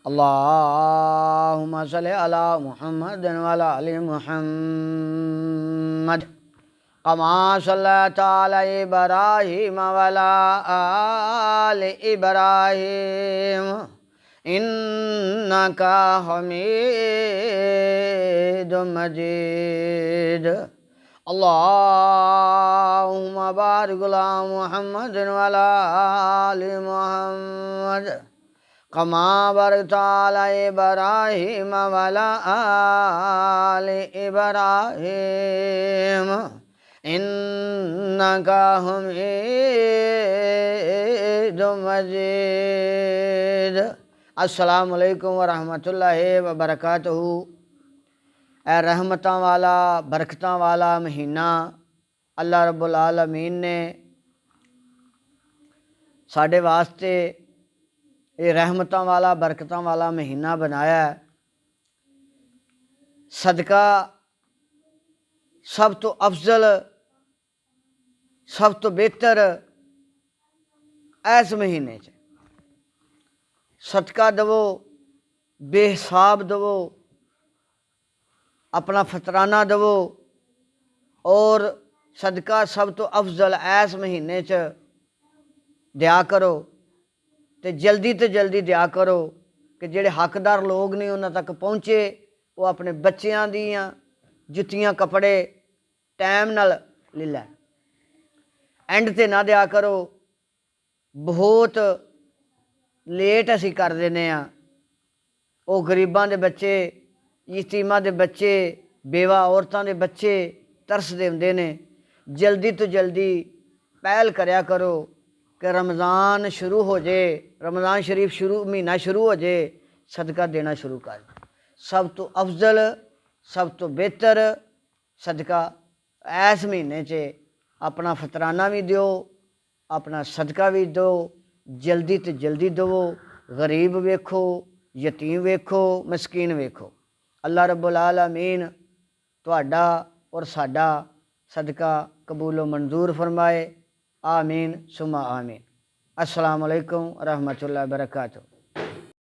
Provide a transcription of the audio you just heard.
अल्लाहुम्मा सल्लि अला मुहम्मद व अला आलि मुहम्मद कमा सल्लैता अला इब्राहीम व अला आलि इब्राहीम इन्नका हमीदुम मजीद। अल्लाहुम्मा बारिक अला मुहम्मद व अला आलि मुहम्मद कमा बारकता अला इब्राहीम व अला आलि इब्राहीम इन्नका हमीदुम मजीद। अस्सलामु अलैकुम व रहमतुल्लाहि व बरकातुहू। ए रहमतां वाला बरकतां वाला महीना अल्लाह रब्बुल आलमीन ने साढ़े वास्ते ये रहमतां वाला बरकतां वाला महीना बनाया है। सदका सब तो अफजल सब तो बेहतर इस महीने च सदका दवो, बेहिसाब दवो, अपना फतराना दवो और सदका सब तो अफजल इस महीने च दिया करो तो जल्दी दिया करो कि जेड़े हकदार लोग नहीं उन्हां तक पहुँचे, वो अपने बच्चों दियाँ जुत्तियाँ कपड़े टाइम नाल ले लैन। एंड ते ना दिया करो, बहुत लेट असी कर देने आ। वो गरीबां दे बच्चे, यतीमां दे बच्चे, बेवा औरतां दे बच्चे तरसदे हुंदे ने। जल्दी तो जल्दी पहल करया करो कि रमज़ान शुरू हो जाए, रमज़ान शरीफ महीना शुरू हो जाए, सदका देना शुरू कर। सब तो अफजल सब तो बेहतर सदका इस महीने च अपना फतराना भी दो, अपना सदका भी दो, जल्दी तो जल्दी दवो। गरीब वेखो, यतीम वेखो, मस्कीन वेखो। अल्लाह रब्बुल आलमीन तुहाडा और साडा सदका कबूलो मंजूर फरमाए। आमीन सुमा आमीन। अस्सलामु अलैकुम रहमतुल्लाहि व बरकातुहू।